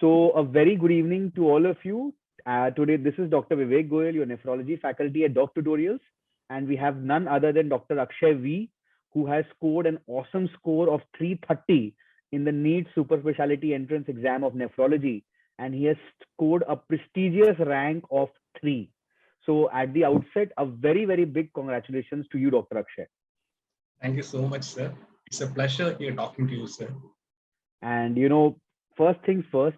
So, a very good evening to all of you. Today, this is Dr. Vivek Goyal, your nephrology faculty at DocTutorials, and we have none other than Dr. Akshay V, who has scored an awesome score of 330 in the NEET Super Speciality Entrance Exam of Nephrology, and he has scored a prestigious rank of 3. So, at the outset, a very big congratulations to you, Dr. Akshay. Thank you so much, sir. It's a pleasure here talking to you, sir. And first things first,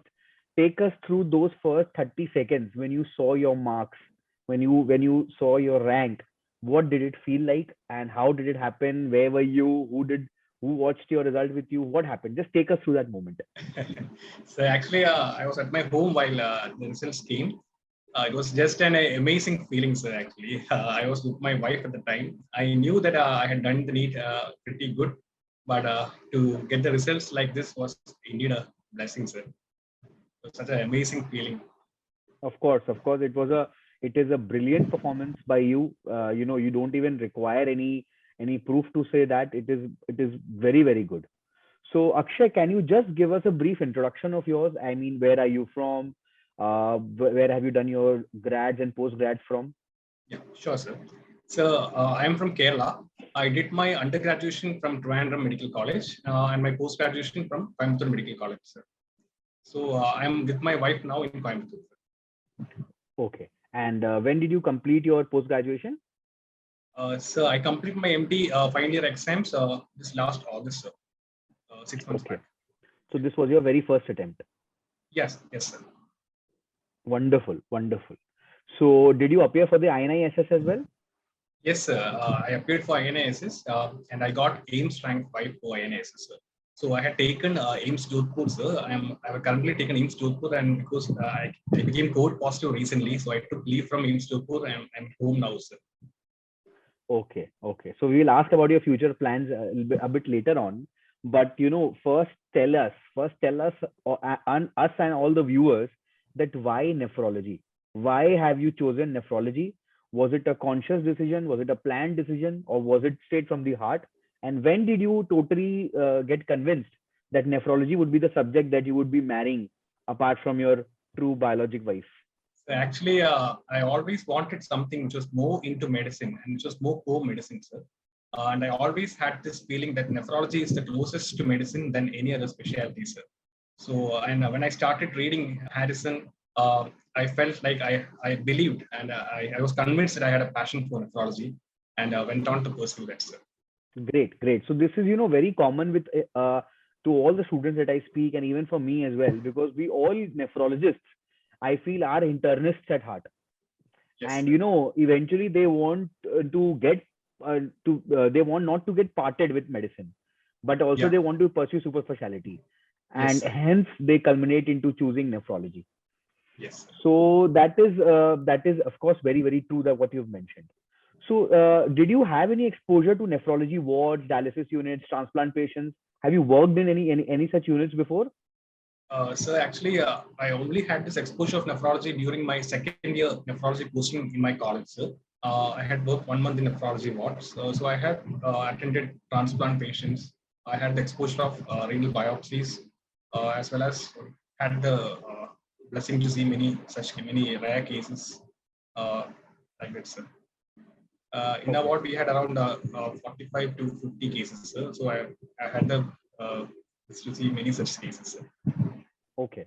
take us through those first 30 seconds when you saw your marks, when you saw your rank. What did it feel like, and how did it happen? Where were you? Who watched your result with you? What happened? Just take us through that moment. So actually, I was at my home while the results came. It was just an amazing feeling, sir. Actually, I was with my wife at the time. I knew that I had done the NEET pretty good, but to get the results like this was indeed a blessing, sir. It was such an amazing feeling. Of course, it is a brilliant performance by you. You don't even require any proof to say that it is very good. So Akshay, can you just give us a brief introduction of yours? I mean, where are you from? Where have you done your grads and postgrads from? Yeah, sure, sir. So I am from Kerala. I did my undergraduation from Trivandrum Medical College and my post-graduation from Coimbatore Medical College, sir. So I am with my wife now in Coimbatore. Okay. And when did you complete your post-graduation? So I completed my MD final year exams this last August, sir. 6 months back. So this was your very first attempt. Yes, sir. Wonderful. So did you appear for the INI SS as well? Yes, sir. I appeared for INI SS and I got AIMS rank 5 for INI SS, sir. So I had taken AIMS Jodhpur, sir. I have currently taken AIMS Jodhpur, and because I became COVID positive recently, so I took leave from AIMS Jodhpur and I'm home now, sir. Okay. So we will ask about your future plans a bit later on. But first tell us, and us and all the viewers, that why nephrology? Why have you chosen nephrology? Was it a conscious decision? Was it a planned decision? Or was it straight from the heart? And when did you totally get convinced that nephrology would be the subject that you would be marrying apart from your true biologic wife? So actually, I always wanted something which was more into medicine and which was more core medicine, sir. And I always had this feeling that nephrology is the closest to medicine than any other specialty, sir. So, and when I started reading Harrison, I felt like I believed and I was convinced that I had a passion for nephrology, and went on to pursue that, sir. Great. So this is, very common with to all the students that I speak, and even for me as well, because we all nephrologists, I feel, are internists at heart. Yes, And sir. eventually they want they want not to get parted with medicine, but also Yeah. they want to pursue super specialty, Yes, and sir. hence they culminate into choosing nephrology. Yes, sir. So that is of course very true, that what you've mentioned. So did you have any exposure to nephrology wards, dialysis units, transplant patients? Have you worked in any such units before? So actually, I only had this exposure of nephrology during my second year nephrology posting in my college, sir. I had worked 1 month in nephrology wards. So I had attended transplant patients. I had the exposure of renal biopsies, as well as had the blessing to see many rare cases like that, sir. In our ward, we had around 45 to 50 cases, sir. So I had the to see many such cases, sir. Okay.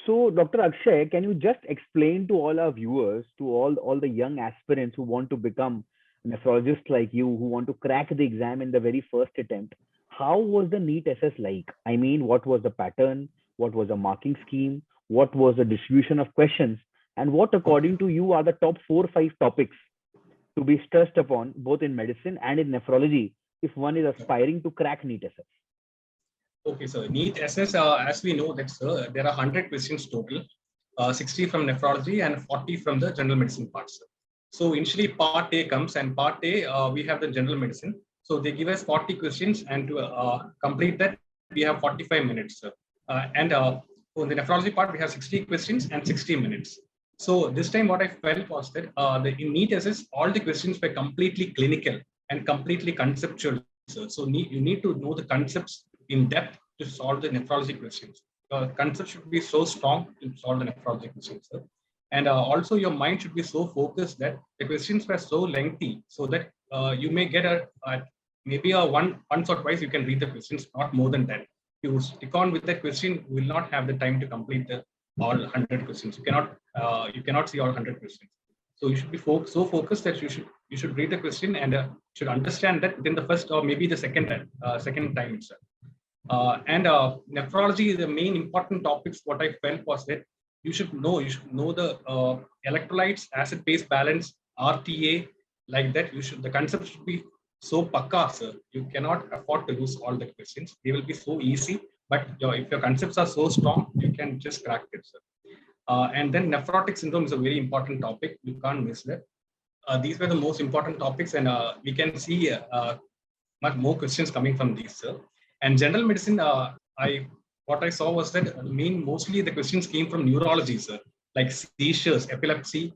So, Dr. Akshay, can you just explain to all our viewers, to all the young aspirants who want to become nephrologists like you, who want to crack the exam in the very first attempt, how was the NEET SS like? I mean, what was the pattern? What was the marking scheme? What was the distribution of questions? And what, according to you, are the top 4 or 5 topics to be stressed upon, both in medicine and in nephrology, if one is aspiring to crack NEET SS? Okay, so NEET SS, as we know that, sir, there are 100 questions total, 60 from nephrology and 40 from the general medicine part, sir. So initially part A comes, and part A, we have the general medicine. So they give us 40 questions, and to complete that, we have 45 minutes, sir. And for the nephrology part, we have 60 questions and 60 minutes. So this time what I felt was that in NEET SS, all the questions were completely clinical and completely conceptual, sir. So you need to know the concepts in depth to solve the nephrology questions. concept should be so strong to solve the nephrology questions, sir. And also your mind should be so focused that the questions were so lengthy, so that you may get a maybe a once or twice you can read the questions, not more than that. You stick on with that question, you will not have the time to complete the all 100 questions. You cannot see all 100 questions. So you should be so focused that you should read the question and should understand that within the first or maybe the second time itself. And nephrology, the main important topics, what I felt was that you should know the electrolytes, acid base balance, RTA, like that. The concept should be so pakka, sir. You cannot afford to lose all the questions. They will be so easy, but if your concepts are so strong, you can just crack it, sir. And then nephrotic syndrome is a very important topic. You can't miss that. These were the most important topics, and we can see much more questions coming from these, sir. And general medicine, what I saw was that mostly the questions came from neurology, sir, like seizures, epilepsy.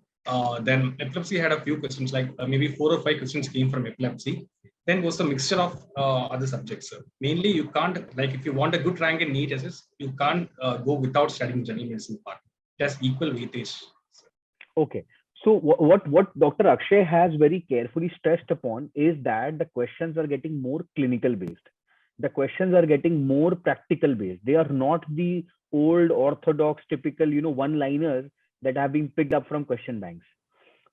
Then epilepsy had a few questions, like maybe 4 or 5 questions came from epilepsy. Then was a mixture of other subjects, sir. Mainly, you can't, like, if you want a good rank in NEET SS, you can't go without studying general medicine part. It has equal weightage, sir. Okay. So what Dr. Akshay has very carefully stressed upon is that the questions are getting more clinical based. The questions are getting more practical based. They are not the old orthodox typical, one-liners that have been picked up from question banks.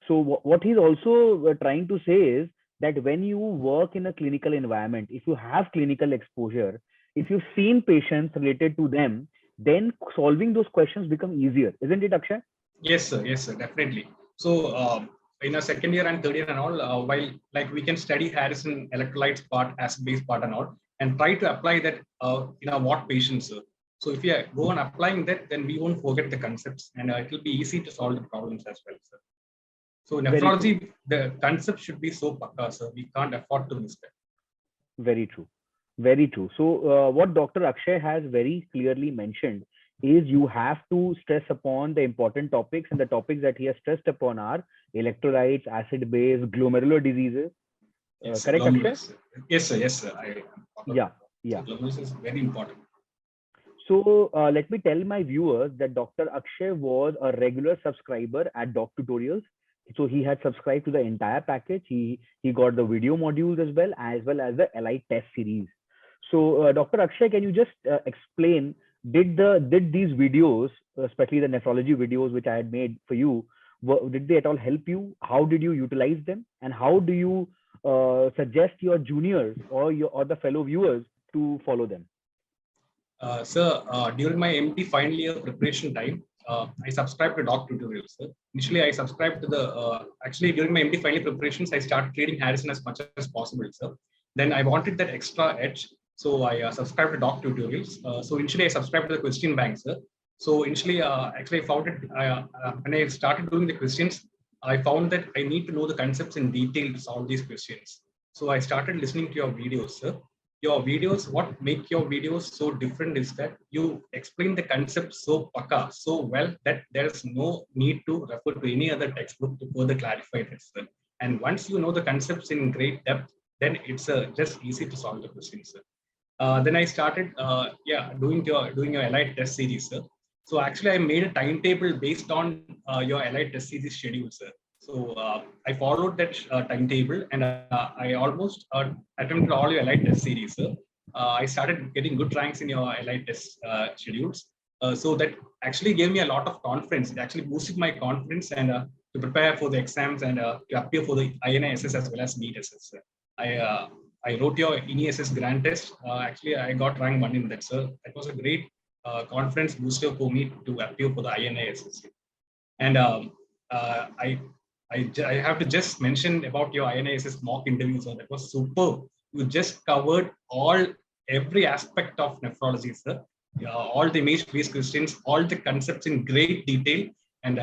So what he's also trying to say is that when you work in a clinical environment, if you have clinical exposure, if you've seen patients related to them, then solving those questions become easier, isn't it, Akshay? Yes, sir. Yes, sir. Definitely. So, in a second year and third year and all, while like we can study Harrison electrolytes part, acid base part and all, and try to apply that in our what patients, sir. So if you go on applying that, then we won't forget the concepts, and it will be easy to solve the problems as well, sir. So Very true. nephrology, the concept should be so pakka, sir. We can't afford to miss that. Very true. Very true. So, what Dr. Akshay has very clearly mentioned is you have to stress upon the important topics, and the topics that he has stressed upon are electrolytes, acid base, glomerular diseases. Yes, sir. Correct, Akshay? Yes, sir. Yes, sir. I follow Yeah, that. So yeah. glomerulus is very important. So, let me tell my viewers that Dr. Akshay was a regular subscriber at DocTutorials. So he had subscribed to the entire package. He got the video modules as well as the Elite test series. So, Dr. Akshay, can you just explain, did these videos, especially the nephrology videos which I had made for you, did they at all help you? How did you utilize them, and how do you suggest your juniors or the fellow viewers to follow them? Sir, during my MD final year preparation time, I subscribed to DocTutorials, sir. Initially, I subscribed to actually during my MD final year preparations, I started reading Harrison as much as possible, sir. Then I wanted that extra edge, so I subscribed to DocTutorials. So initially, I subscribed to the question bank, sir. So initially, actually, I found it when I started doing the questions, I found that I need to know the concepts in detail to solve these questions. So I started listening to your videos, sir. Your videos, what make your videos so different is that you explain the concept so pakka, so well, that there is no need to refer to any other textbook to further clarify this. And once you know the concepts in great depth, then it's just easy to solve the questions. Then I started doing your Elite test series, sir. So actually, I made a timetable based on your Elite test series schedule, sir. So I followed that timetable, and I almost attempted all your Elite test series, sir. I started getting good ranks in your Elite test schedules. So that actually gave me a lot of confidence. It actually boosted my confidence and to prepare for the exams and to appear for the INI SS as well as NEET SS. I I wrote your NESS grand test. Actually, I got rank 1 in that, sir. That was a great confidence booster for me to appear for the INISS. And I have to just mention about your INISS mock interview, sir. That was superb. You just covered every aspect of nephrology, sir. All the image-based questions, all the concepts in great detail. And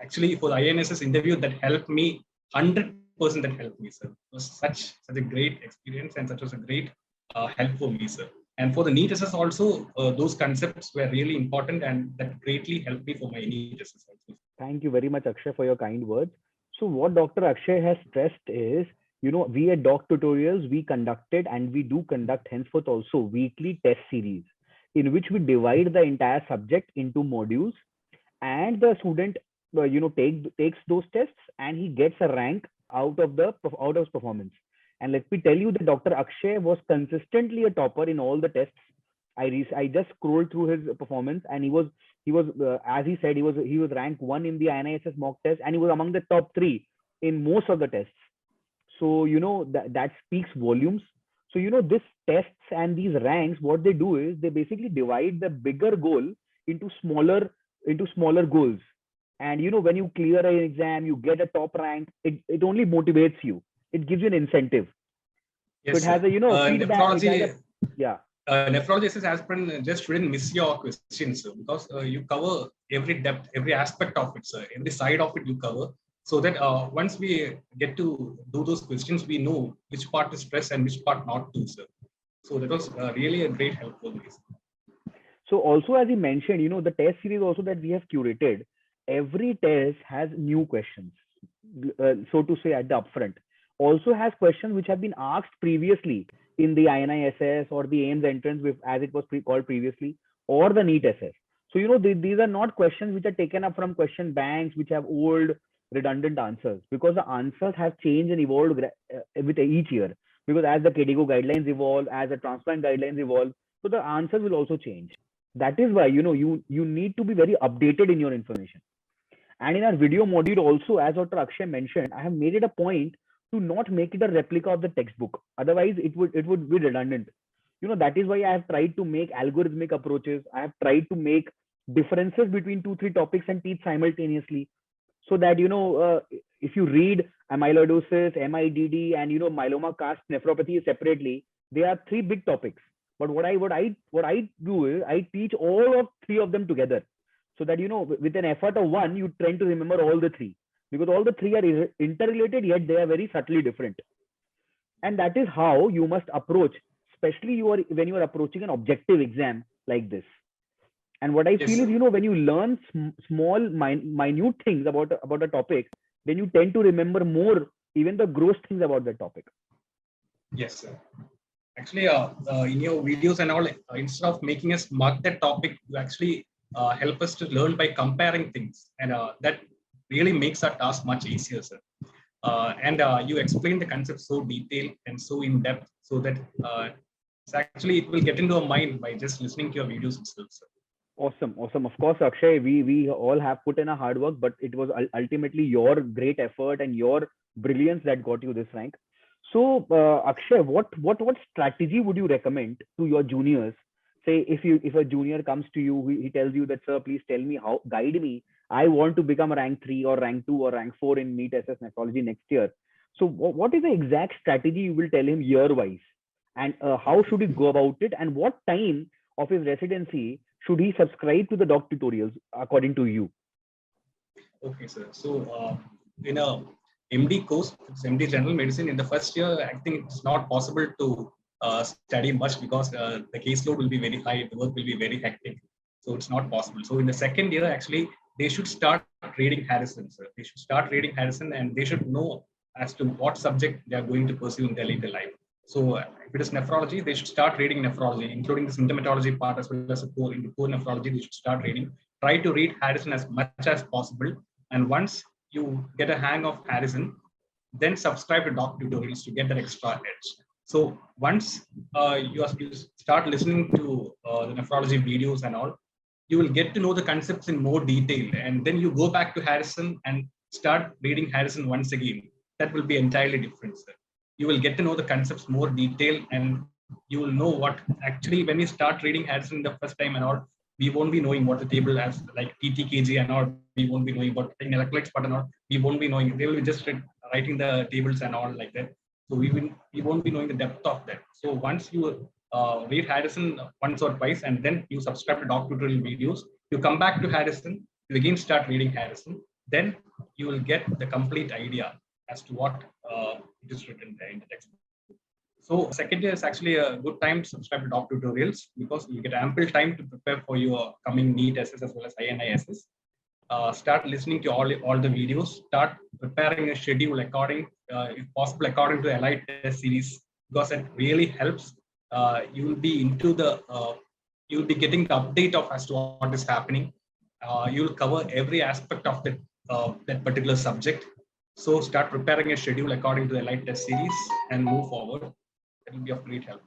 actually, for the INSS interview, that helped me 100%. That helped me, sir. It was such a great experience, and such was a great help for me, sir. And for the NEET SS also, those concepts were really important, and that greatly helped me for my NEET SS also. Thank you very much, Akshay, for your kind words. So what Dr. Akshay has stressed is, we at DocTutorials, we conducted and we do conduct henceforth also weekly test series. in which we divide the entire subject into modules, and the student takes those tests, and he gets a rank out of his performance. And let me tell you that Dr. Akshay was consistently a topper in all the tests. I just scrolled through his performance, and he was as he said, he was ranked one in the NISS mock test, and he was among the top three in most of the tests. So that speaks volumes. So this tests and these ranks, what they do is they basically divide the bigger goal into smaller goals. And when you clear an exam, you get a top rank, it only motivates you, it gives you an incentive. So Yes, it has sir. a feedback, it has a, Nephrology, yeah. Nephrology SS aspirant just shouldn't miss your questions, sir, because you cover every depth, every aspect of it, sir. Every side of it you cover, so that once we get to do those questions, we know which part to stress and which part not to, sir. So that was really a great help for me. So also, as you mentioned, the test series also that we have curated, every test has new questions, so to say, at the upfront. Also has questions which have been asked previously in the INISS or the AIMS entrance, as it was called previously, or the NEET SS. So, these are not questions which are taken up from question banks, which have old redundant answers, because the answers have changed and evolved with each year. Because as the KDIGO guidelines evolve, as the transplant guidelines evolve, so the answers will also change. That is why you need to be very updated in your information. And in our video module also, as Dr. Akshay mentioned, I have made it a point to not make it a replica of the textbook. Otherwise, it would be redundant. That is why I have tried to make algorithmic approaches. I have tried to make differences between 2-3 topics and teach simultaneously, so that if you read amyloidosis, MIDD, and myeloma cast nephropathy separately, they are three big topics. But what I do is I teach all of three of them together, so that with an effort of one, you try to remember all the three, because all the three are interrelated, yet they are very subtly different. And that is how you must approach, especially when you are approaching an objective exam like this. And what I Yes, feel is, sir. when you learn small, minute things about a topic, then you tend to remember more, even the gross things about the topic. Yes, sir. Actually, in your videos and all, instead of making us mark that topic, you actually help us to learn by comparing things, and that really makes our task much easier, sir. And you explain the concept so detailed and so in depth, so that actually it will get into our mind by just listening to your videos itself, sir. Awesome. Of course, Akshay, we all have put in a hard work, but it was ultimately your great effort and your brilliance that got you this rank. So, Akshay, what strategy would you recommend to your juniors? Say, if a junior comes to you, he tells you that, sir, please tell me, guide me. I want to become a rank 3 or rank 2 or rank 4 in NEET SS nephrology next year. So, what is the exact strategy you will tell him year wise, and how should he go about it? And what time of his residency should he subscribe to the DocTutorials according to you? Okay, sir. So, in a MD course, it's MD General Medicine, in the first year, I think it's not possible to study much, because the caseload will be very high, the work will be very hectic. So, it's not possible. So, in the second year, actually, they should start reading Harrison, sir. They should start reading Harrison, and they should know as to what subject they are going to pursue in their later life. So, if it is nephrology, they should start reading nephrology, including the symptomatology part as well as the core nephrology. They should start reading. Try to read Harrison as much as possible. And once you get a hang of Harrison, then subscribe to DocTutorials to get that extra edge. So once you start listening to the nephrology videos and all, you will get to know the concepts in more detail. And then you go back to Harrison and start reading Harrison once again. That will be entirely different, sir. You will get to know the concepts more detail, and you will know what actually, when you start reading Harrison the first time and all, we won't be knowing what the table has, like TTKG and all. We won't be knowing about electrolytes part and all. We won't be knowing. They will be just writing the tables and all like that. So we won't be knowing the depth of that. So once you read Harrison once or twice, and then you subscribe to DocTutorial videos, you come back to Harrison, you again start reading Harrison, then you will get the complete idea as to what it is written there in the text. So second year is actually a good time to subscribe to DocTutorials, because you get ample time to prepare for your coming NEET SS as well as INISS. Start listening to all the videos. Start preparing a schedule according, if possible, according to the Elite test series, because it really helps. You will be into the you'll be getting the update of as to what is happening. You'll cover every aspect of that particular subject. So start preparing a schedule according to the light test series and move forward. It will be of great help.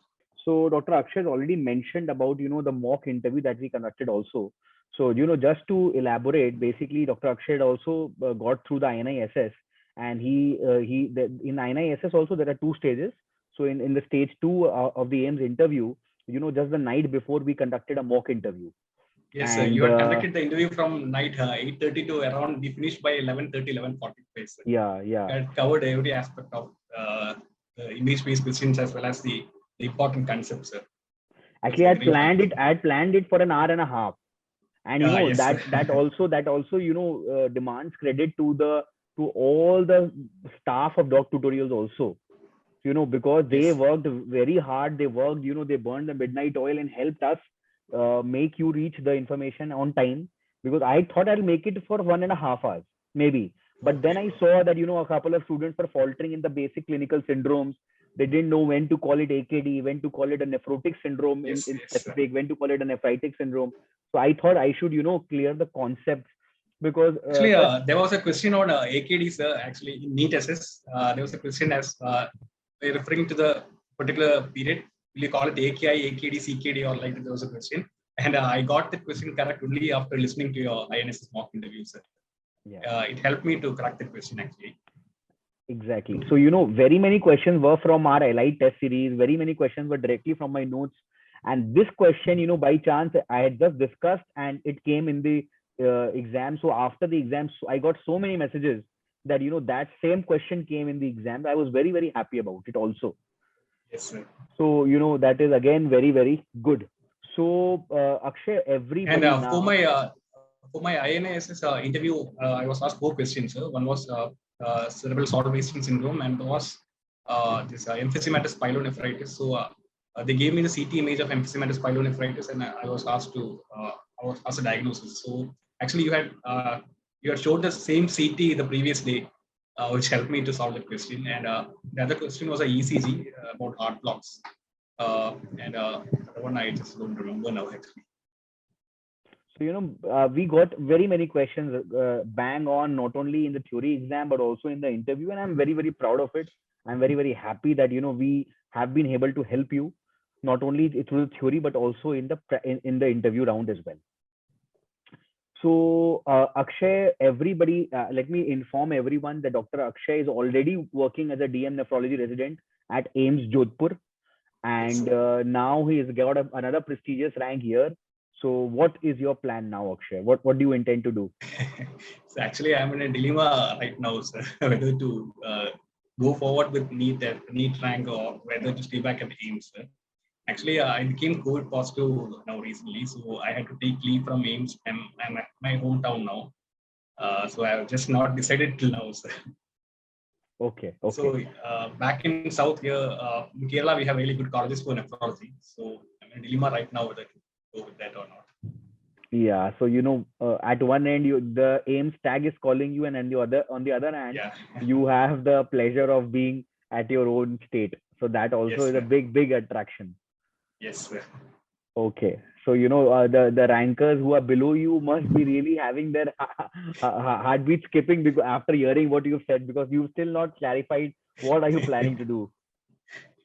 So Dr. Akshay has already mentioned about, the mock interview that we conducted also. So, just to elaborate, basically, Dr. Akshay had also got through the INI SS, and in INI SS also there are two stages. So in the stage two of the AIMS interview, just the night before we conducted a mock interview. Yes, sir. You had conducted the interview from night 8:30 to around, we finished by 11:30, 11:45. Yeah. You had covered every aspect of the image-based questions as well as the important concepts, sir. Actually, I had planned it for an hour and a half. And yes, that also demands credit to all the staff of DocTutorials also, because they worked very hard. They worked, they burned the midnight oil and helped us make you reach the information on time, because I thought I'll make it for 1.5 hours maybe, but then I saw that a couple of students were faltering in the basic clinical syndromes. They didn't know when to call it AKD, when to call it a nephrotic syndrome in specific, when to call it a nephritic syndrome. So I thought I should clear the concepts, because actually there was a question on AKD, sir. Actually in NEET SS there was a question as referring to the particular period. Will you call it AKI, AKD, CKD, or like that? There was a question, and I got the question correct only after listening to your INSS mock interview, sir. It helped me to correct the question actually. Exactly. So, very many questions were from our Elite test series. Very many questions were directly from my notes. And this question, by chance, I had just discussed and it came in the exam. So after the exam, I got so many messages that, that same question came in the exam. I was very, very happy about it also. Yes, sir. So, that is again very, very good. So, Akshay, everybody and for my INSS interview, I was asked 4 questions, sir. One was cerebral solid wasting syndrome, and was this emphysematous pyelonephritis. So they gave me the CT image of emphysematous pyelonephritis, and I was asked to a diagnosis. So actually, you had showed the same CT the previous day, which helped me to solve the question. And the other question was a ECG about heart blocks, and the one I just don't remember now actually. So, we got very many questions bang on, not only in the theory exam, but also in the interview. And I'm very, very proud of it. I'm very, very happy that, we have been able to help you, not only through the theory, but also in the interview round as well. So, Akshay, everybody, let me inform everyone that Dr. Akshay is already working as a DM nephrology resident at AIMS Jodhpur. And now he has got another prestigious rank here. So what is your plan now, Akshay? What do you intend to do? So actually, I'm in a dilemma right now, sir, whether to go forward with NEET rank or whether to stay back at AIMS, sir. Actually, I became COVID positive now recently, so I had to take leave from AIMS. I'm at my hometown now, so I have just not decided till now, sir. Okay. So back in South here, in Kerala, we have really good colleges for nephrology. So I'm in a dilemma right now whether to go with that or not. Yeah. So at one end, the AIMS tag is calling you, and on the other hand, you have the pleasure of being at your own state. So that also is a big attraction. Yes, sir. Okay. So the rankers who are below you must be really having their heartbeat skipping because after hearing what you've said, because you've still not clarified what are you planning to do.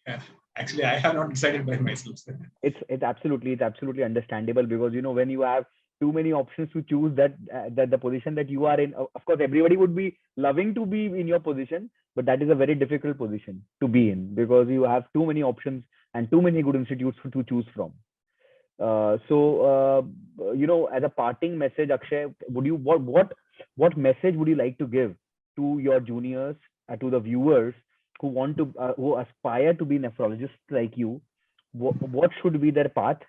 Yeah. Actually, I have not decided by myself. It's absolutely understandable, because when you have too many options to choose, that the position that you are in, of course everybody would be loving to be in your position, but that is a very difficult position to be in, because you have too many options and too many good institutes to choose from. So as a parting message, Akshay, what message would you like to give to your juniors, to the viewers who want to who aspire to be nephrologists like you? What should be their path?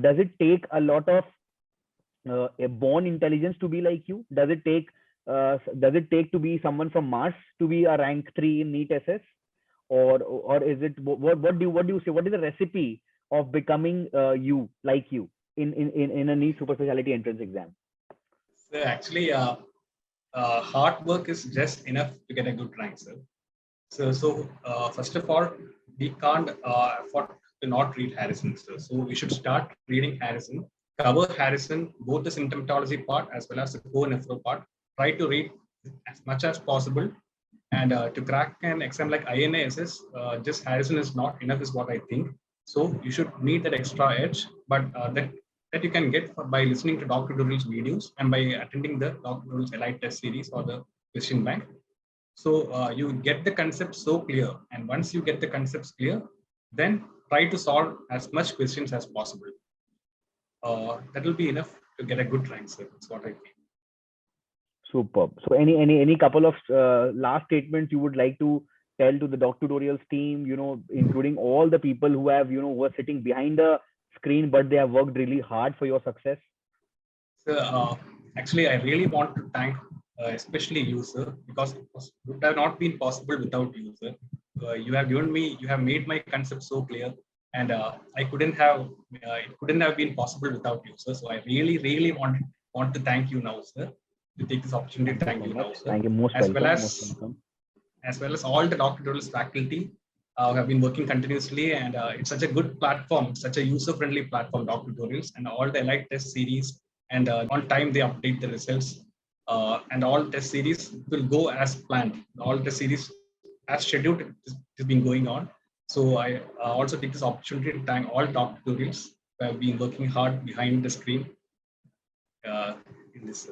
Does it take a lot of a born intelligence to be like you? Does it take to be someone from Mars to be a rank 3 in NEET SS, or is it what do you say? What is the recipe of becoming you in a NEET super specialty entrance exam? So actually, hard work is just enough to get a good rank, sir. So first of all, we can't afford to not read Harrison, sir. So we should start reading Harrison, cover Harrison, both the symptomatology part as well as the core nephro part. Try to read as much as possible. And to crack an exam like INA SS, just Harrison is not enough, is what I think. So you should need that extra edge, but that you can get by listening to DocTutorials videos and by attending the DocTutorials Elite Test Series or the question bank. So you get the concept so clear, and once you get the concepts clear, then try to solve as much questions as possible. That will be enough to get a good rank, sir. That's what I feel. Superb. So any couple of last statements you would like to tell to the DocTutorials team, including all the people who have, who are sitting behind the screen, but they have worked really hard for your success? So actually, I really want to thank especially you, sir, because it would have not been possible without you, sir. You have made my concept so clear, and it couldn't have been possible without you, sir. So I really want to thank you now, sir. To take this opportunity to thank you now, sir. Thank you. Most welcome. As well as all the DocTutorials faculty have been working continuously, and it's such a good platform, such a user-friendly platform, DocTutorials, and all the Elite Test Series, and on time they update the results, and all test series will go as planned. All the series as scheduled is been going on. So I also take this opportunity to thank all DocTutorials who have been working hard behind the screen.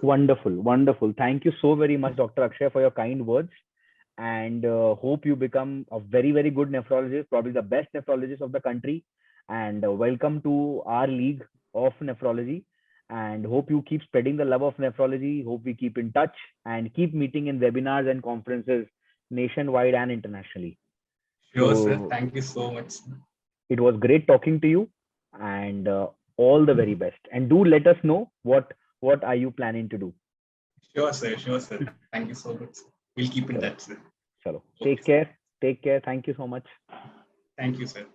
Wonderful. Thank you so very much, Dr. Akshay, for your kind words, and hope you become a very good nephrologist, probably the best nephrologist of the country. And welcome to our league of nephrology, and hope you keep spreading the love of nephrology. Hope we keep in touch and keep meeting in webinars and conferences nationwide and internationally. Sure, sir. Thank you so much. It was great talking to you, and all the very best. And do let us know what are you planning to do. Sure, sir. Thank you so much. We'll keep in touch, sir. Chalo. Take care. Thank you so much. Thank you, sir.